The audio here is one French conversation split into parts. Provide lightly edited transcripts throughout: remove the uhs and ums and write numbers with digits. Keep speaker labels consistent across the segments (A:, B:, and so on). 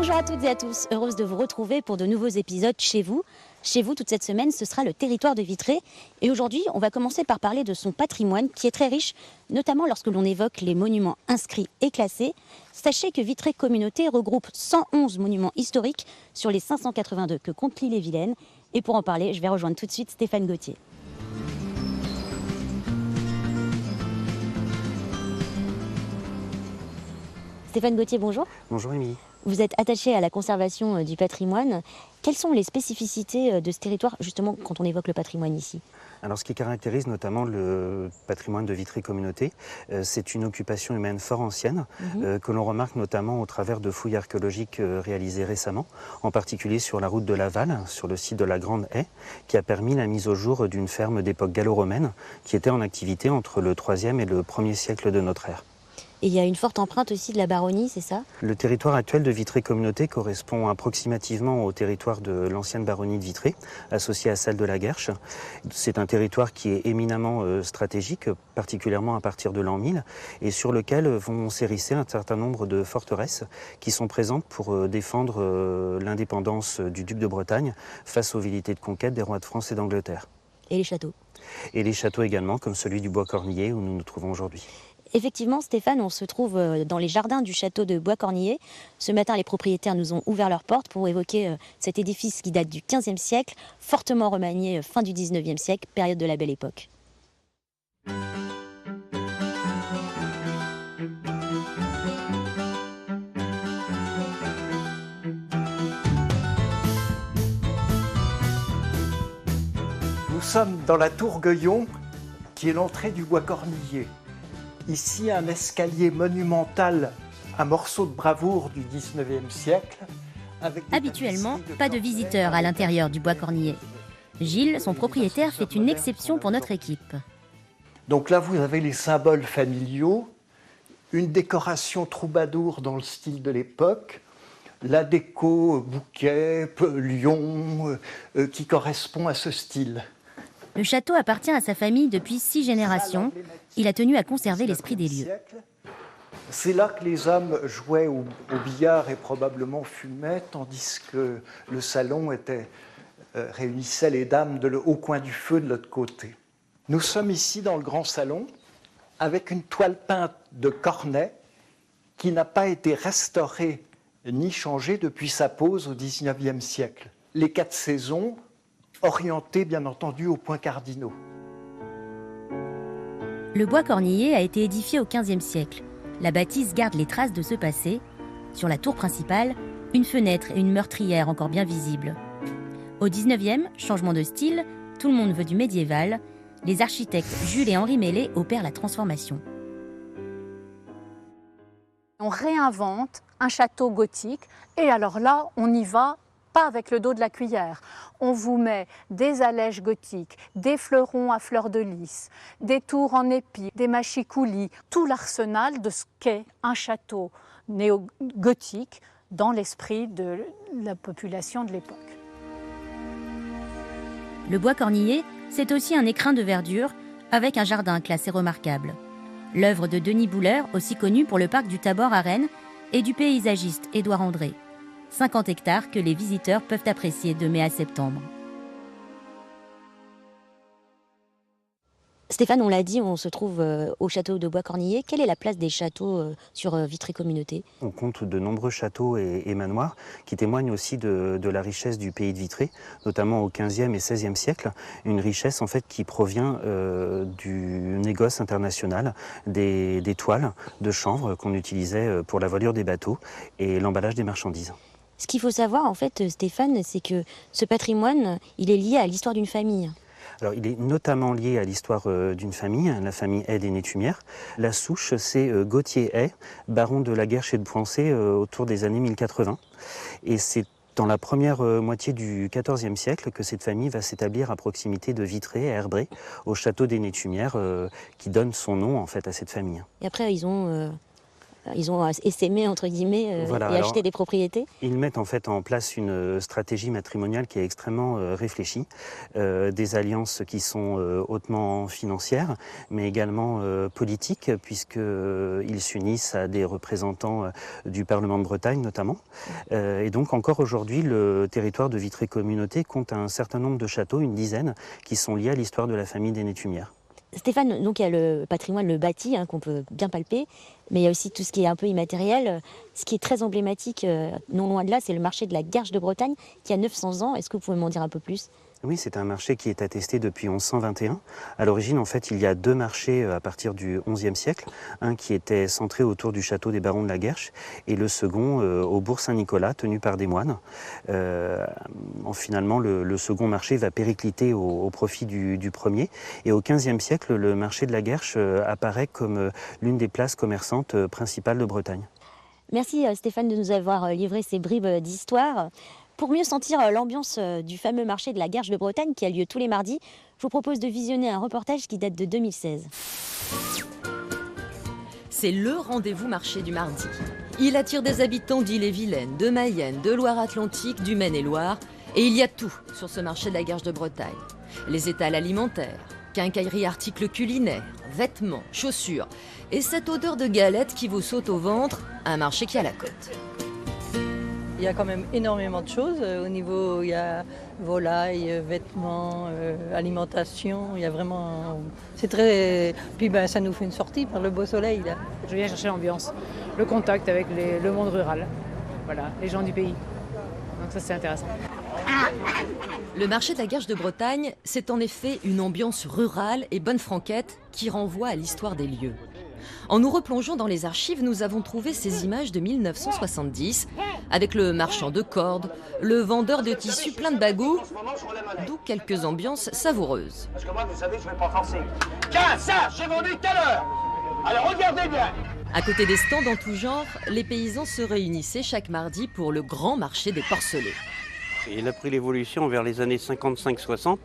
A: Bonjour à toutes et à tous, heureuse de vous retrouver pour de nouveaux épisodes chez vous. Chez vous, toute cette semaine, ce sera le territoire de Vitré. Et aujourd'hui, on va commencer par parler de son patrimoine qui est très riche, notamment lorsque l'on évoque les monuments inscrits et classés. Sachez que Vitré Communauté regroupe 111 monuments historiques sur les 582 que compte l'Ille-et-Vilaine. Et pour en parler, je vais rejoindre tout de suite Stéphane Gauthier. Stéphane Gauthier, bonjour.
B: Bonjour Émilie.
A: Vous êtes attaché à la conservation du patrimoine. Quelles sont les spécificités de ce territoire, justement, quand on évoque le patrimoine ici?
B: Alors ce qui caractérise notamment le patrimoine de Vitré Communauté, c'est une occupation humaine fort ancienne, que l'on remarque notamment au travers de fouilles archéologiques réalisées récemment, en particulier sur la route de Laval, sur le site de la Grande Haie, qui a permis la mise au jour d'une ferme d'époque gallo-romaine, qui était en activité entre le 3e et le 1er siècle de notre ère.
A: Et il y a une forte empreinte aussi de la baronnie, c'est ça?
B: Le territoire actuel de Vitré Communauté correspond approximativement au territoire de l'ancienne baronnie de Vitré, associée à celle de la Guerche. C'est un territoire qui est éminemment stratégique, particulièrement à partir de l'an 1000, et sur lequel vont s'hérisser un certain nombre de forteresses qui sont présentes pour défendre l'indépendance du duc de Bretagne face aux velléités de conquête des rois de France et d'Angleterre.
A: Et les châteaux?
B: Et les châteaux également, comme celui du Bois-Cornillé où nous nous trouvons aujourd'hui.
A: Effectivement, Stéphane, on se trouve dans les jardins du château de Bois-Cornillé. Ce matin, les propriétaires nous ont ouvert leurs portes pour évoquer cet édifice qui date du XVe siècle, fortement remanié fin du XIXe siècle, période de la Belle Époque.
C: Nous sommes dans la tour Gueillon, qui est l'entrée du Bois-Cornillé. Ici, un escalier monumental, un morceau de bravoure du XIXe siècle.
A: Habituellement, pas de visiteurs à l'intérieur du Bois-Cornillé. Gilles, son propriétaire, fait une exception pour notre équipe.
C: Donc là, vous avez les symboles familiaux, une décoration troubadour dans le style de l'époque, la déco bouquet, lion, qui correspond à ce style.
A: Le château appartient à sa famille depuis 6 générations. Il a tenu à conserver l'esprit des lieux.
C: C'est là que les hommes jouaient au billard et probablement fumaient, tandis que le salon réunissait les dames au coin du feu de l'autre côté. Nous sommes ici dans le grand salon avec une toile peinte de Cornet qui n'a pas été restaurée ni changée depuis sa pose au XIXe siècle. Les 4 saisons orientées bien entendu aux points cardinaux.
A: Le Bois-Cornillé a été édifié au XVe siècle. La bâtisse garde les traces de ce passé. Sur la tour principale, une fenêtre et une meurtrière encore bien visibles. Au XIXe, changement de style, tout le monde veut du médiéval. Les architectes Jules et Henri Mellet opèrent la transformation.
D: On réinvente un château gothique et alors là, on y va pas avec le dos de la cuillère. On vous met des allèges gothiques, des fleurons à fleurs de lys, des tours en épis, des machicoulis, tout l'arsenal de ce qu'est un château néo-gothique dans l'esprit de la population de l'époque.
A: Le Bois-Cornillé, c'est aussi un écrin de verdure avec un jardin classé remarquable. L'œuvre de Denis Bouler, aussi connu pour le parc du Tabor à Rennes, et du paysagiste Édouard André. 50 hectares que les visiteurs peuvent apprécier de mai à septembre. Stéphane, on l'a dit, on se trouve au château de Bois-Cornillé. Quelle est la place des châteaux sur Vitré Communauté?
B: On compte de nombreux châteaux et manoirs qui témoignent aussi de la richesse du pays de Vitré, notamment au XVe et XVIe siècle. Une richesse en fait qui provient du négoce international, des toiles de chanvre qu'on utilisait pour la voilure des bateaux et l'emballage des marchandises.
A: Ce qu'il faut savoir, en fait, Stéphane, c'est que ce patrimoine, il est lié à l'histoire d'une famille.
B: Alors, il est notamment lié à l'histoire d'une famille, la famille Hay des Nétumières. La souche, c'est Gauthier Hay, baron de la Guerche et de Poincé autour des années 1080. Et c'est dans la première moitié du XIVe siècle que cette famille va s'établir à proximité de Vitré, à Herbré, au château des Nétumières, qui donne son nom en fait à cette famille.
A: Et après, ils ont ils ont essaimé, entre guillemets,
B: Voilà,
A: et
B: alors,
A: acheté des propriétés?
B: Ils mettent en fait en place une stratégie matrimoniale qui est extrêmement réfléchie, des alliances qui sont hautement financières, mais également politiques, puisqu'ils s'unissent à des représentants du Parlement de Bretagne notamment. Et donc encore aujourd'hui, le territoire de Vitré-Communauté compte un certain nombre de châteaux, une dizaine, qui sont liés à l'histoire de la famille des Nétumières.
A: Stéphane, donc il y a le patrimoine, le bâti, qu'on peut bien palper, mais il y a aussi tout ce qui est un peu immatériel. Ce qui est très emblématique, non loin de là, c'est le marché de la Guerche de Bretagne, qui a 900 ans. Est-ce que vous pouvez m'en dire un peu plus?
B: Oui, c'est un marché qui est attesté depuis 1121. À l'origine, en fait, il y a deux marchés à partir du XIe siècle. Un qui était centré autour du château des barons de la Guerche et le second au bourg Saint-Nicolas, tenu par des moines. Finalement, le second marché va péricliter au profit du premier. Et au XVe siècle, le marché de la Guerche apparaît comme l'une des places commerçantes principales de Bretagne.
A: Merci Stéphane de nous avoir livré ces bribes d'histoire. Pour mieux sentir l'ambiance du fameux marché de la Guerche de Bretagne qui a lieu tous les mardis, je vous propose de visionner un reportage qui date de 2016.
E: C'est le rendez-vous marché du mardi. Il attire des habitants d'Ille-et-Vilaine, de Mayenne, de Loire-Atlantique, du Maine-et-Loire. Et il y a tout sur ce marché de la Guerche de Bretagne. Les étals alimentaires, quincaillerie articles culinaires, vêtements, chaussures. Et cette odeur de galette qui vous saute au ventre, un marché qui a la cote.
F: Il y a quand même énormément de choses. Au niveau, il y a volailles, vêtements, alimentation. Il y a vraiment. C'est très. Puis ça nous fait une sortie par le beau soleil là.
G: Je viens chercher l'ambiance, le contact avec le monde rural. Voilà, les gens du pays. Donc ça c'est intéressant.
E: Le marché de la Guerche de Bretagne, c'est en effet une ambiance rurale et bonne franquette qui renvoie à l'histoire des lieux. En nous replongeant dans les archives, nous avons trouvé ces images de 1970, avec le marchand de cordes, le vendeur de tissus plein de bagous, d'où quelques ambiances savoureuses.
H: Parce que moi, vous savez, je ne vais pas forcer. Tiens, ça, j'ai vendu tout à l'heure. Alors regardez bien.
E: À côté des stands en tout genre, les paysans se réunissaient chaque mardi pour le grand marché des porcelets.
I: Il a pris l'évolution vers les années 55-60.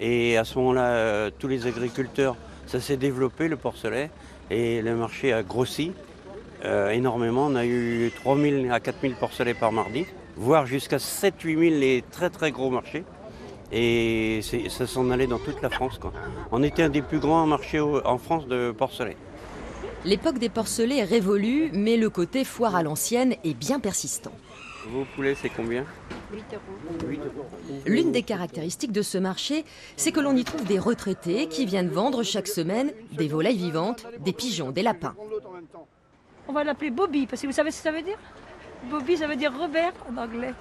I: Et à ce moment-là, tous les agriculteurs, ça s'est développé, le porcelet. Et le marché a grossi énormément. On a eu 3 000 à 4 000 porcelets par mardi, voire jusqu'à 7 000 8 000 les très très gros marchés. Et ça s'en allait dans toute la France, quoi. On était un des plus grands marchés en France de porcelets.
E: L'époque des porcelets est révolue, mais le côté foire à l'ancienne est bien persistant.
I: Vos poulets, c'est combien ?
H: 8 €.
E: L'une des caractéristiques de ce marché, c'est que l'on y trouve des retraités qui viennent vendre chaque semaine des volailles vivantes, des pigeons, des lapins.
J: On va l'appeler Bobby, parce que vous savez ce que ça veut dire? Bobby, ça veut dire Robert en anglais.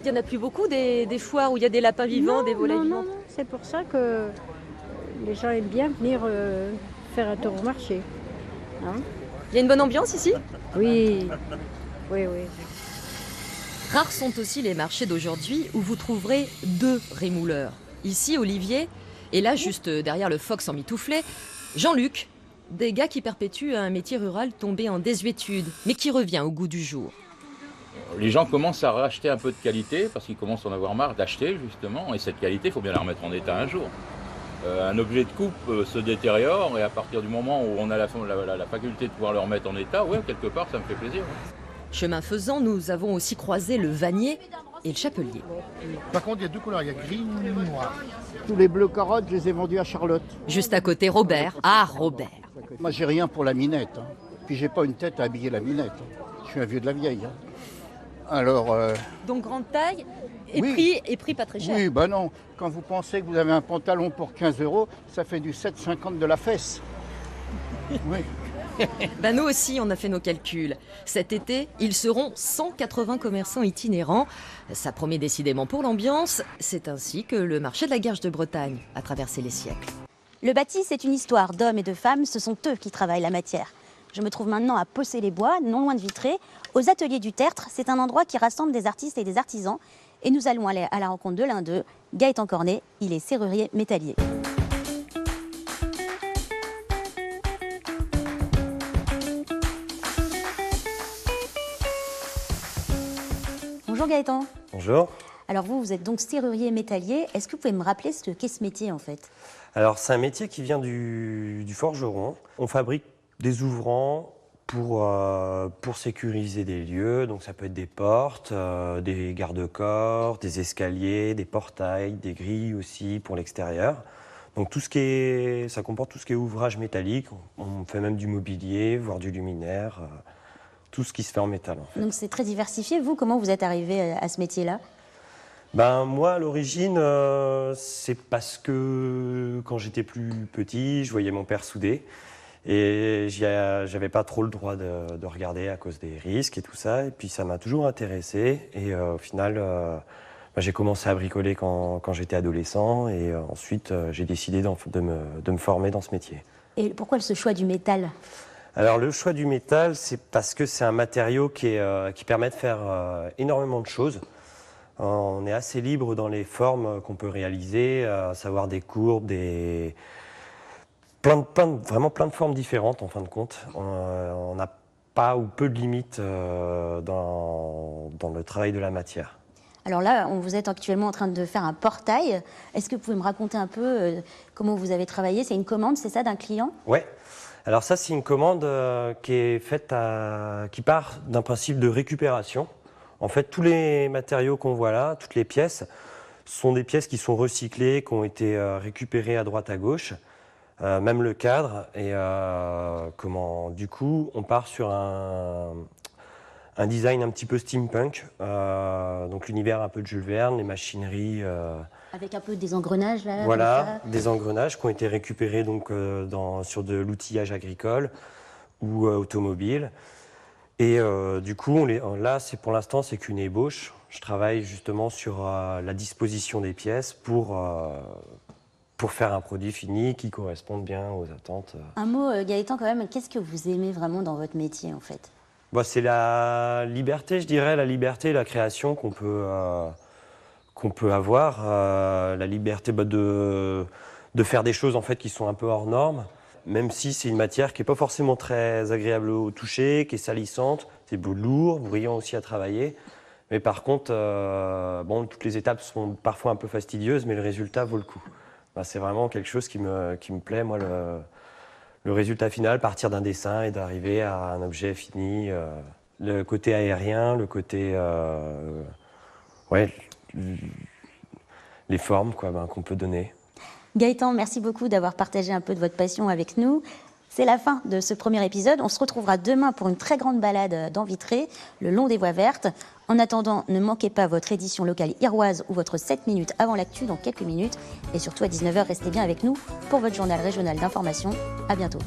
F: Il n'y en a plus beaucoup des foires où il y a des lapins vivants, des volailles vivantes.
K: Non, c'est pour ça que les gens aiment bien venir faire un tour au marché. Hein?
F: Il y a une bonne ambiance ici?
K: Oui.
E: Rares sont aussi les marchés d'aujourd'hui où vous trouverez deux rémouleurs. Ici, Olivier, et là, juste derrière le Fox en mitouflet, Jean-Luc. Des gars qui perpétuent un métier rural tombé en désuétude, mais qui revient au goût du jour.
L: Les gens commencent à racheter un peu de qualité parce qu'ils commencent à en avoir marre d'acheter justement. Et cette qualité, il faut bien la remettre en état un jour. Un objet de coupe se détériore et à partir du moment où on a la faculté de pouvoir le remettre en état, ouais, quelque part, ça me fait plaisir. Ouais.
E: Chemin faisant, nous avons aussi croisé le vannier et le chapelier.
M: Par contre, il y a deux couleurs, il y a gris et noir.
N: Tous les bleus carottes, je les ai vendus à Charlotte.
E: Juste à côté, Robert. Ah, Robert.
N: Moi, j'ai rien pour la minette. Hein. Puis, j'ai pas une tête à habiller la minette. Hein. Je suis un vieux de la vieille. Hein. Alors.
F: Donc, grande taille et,
N: oui.
F: prix pas très cher.
N: Oui, bah non. Quand vous pensez que vous avez un pantalon pour 15 €, ça fait du 7,50 de la fesse. Oui.
E: Ben nous aussi, on a fait nos calculs. Cet été, ils seront 180 commerçants itinérants. Ça promet décidément pour l'ambiance. C'est ainsi que le marché de la Guerche de Bretagne a traversé les siècles.
A: Le bâti, c'est une histoire d'hommes et de femmes. Ce sont eux qui travaillent la matière. Je me trouve maintenant à Possé-les-Bois, non loin de Vitré, aux ateliers du Tertre. C'est un endroit qui rassemble des artistes et des artisans. Et nous allons aller à la rencontre de l'un d'eux, Gaëtan Cornet. Il est serrurier métallier. Bonjour Gaëtan.
O: Bonjour.
A: Alors vous êtes donc serrurier métallier. Est-ce que vous pouvez me rappeler ce qu'est ce métier en fait?
O: Alors c'est un métier qui vient du forgeron. On fabrique des ouvrants pour sécuriser des lieux. Donc ça peut être des portes, des garde-corps, des escaliers, des portails, des grilles aussi pour l'extérieur. Donc ça comporte tout ce qui est ouvrage métallique. On fait même du mobilier, voire du luminaire, tout ce qui se fait en métal en fait.
A: Donc c'est très diversifié. Vous, comment vous êtes arrivé à ce métier-là?
O: Moi, à l'origine, c'est parce que quand j'étais plus petit, je voyais mon père souder. Et j'avais pas trop le droit de regarder à cause des risques et tout ça. Et puis ça m'a toujours intéressé. Et au final, j'ai commencé à bricoler quand j'étais adolescent. Et ensuite, j'ai décidé de me former dans ce métier.
A: Et pourquoi ce choix du métal?
O: Alors le choix du métal, c'est parce que c'est un matériau qui permet de faire énormément de choses. On est assez libre dans les formes qu'on peut réaliser, à savoir des courbes, vraiment plein de formes différentes en fin de compte. On n'a pas ou peu de limites dans le travail de la matière.
A: Alors là, vous êtes actuellement en train de faire un portail. Est-ce que vous pouvez me raconter un peu comment vous avez travaillé? C'est une commande, c'est ça, d'un client?
O: Ouais. Alors ça, c'est une commande qui est faite qui part d'un principe de récupération. En fait, tous les matériaux qu'on voit là, toutes les pièces, sont des pièces qui sont recyclées, qui ont été récupérées à droite à gauche. Même le cadre. Et du coup, on part sur un design un petit peu steampunk. Donc l'univers un peu de Jules Verne, les machineries.
A: Avec un peu des engrenages là.
O: Voilà, des engrenages qui ont été récupérés donc, sur de l'outillage agricole ou automobile. Et du coup, là, pour l'instant, c'est qu'une ébauche. Je travaille justement sur la disposition des pièces pour faire un produit fini qui corresponde bien aux attentes.
A: Un mot, Gaëtan, quand même, qu'est-ce que vous aimez vraiment dans votre métier, en fait?
O: C'est la liberté, je dirais, la liberté et la création qu'on peut avoir. La liberté de faire des choses en fait, qui sont un peu hors normes, même si c'est une matière qui n'est pas forcément très agréable au toucher, qui est salissante, c'est lourd, bruyant aussi à travailler. Mais par contre, toutes les étapes sont parfois un peu fastidieuses, mais le résultat vaut le coup. C'est vraiment quelque chose qui me plaît, moi, le résultat final, partir d'un dessin et d'arriver à un objet fini. Le côté aérien, le côté... les formes qu'on peut donner.
A: Gaëtan, merci beaucoup d'avoir partagé un peu de votre passion avec nous. C'est la fin de ce premier épisode. On se retrouvera demain pour une très grande balade dans Vitré, le long des voies vertes. En attendant, ne manquez pas votre édition locale irroise ou votre 7 minutes avant l'actu dans quelques minutes. Et surtout à 19h, restez bien avec nous pour votre journal régional d'information. À bientôt.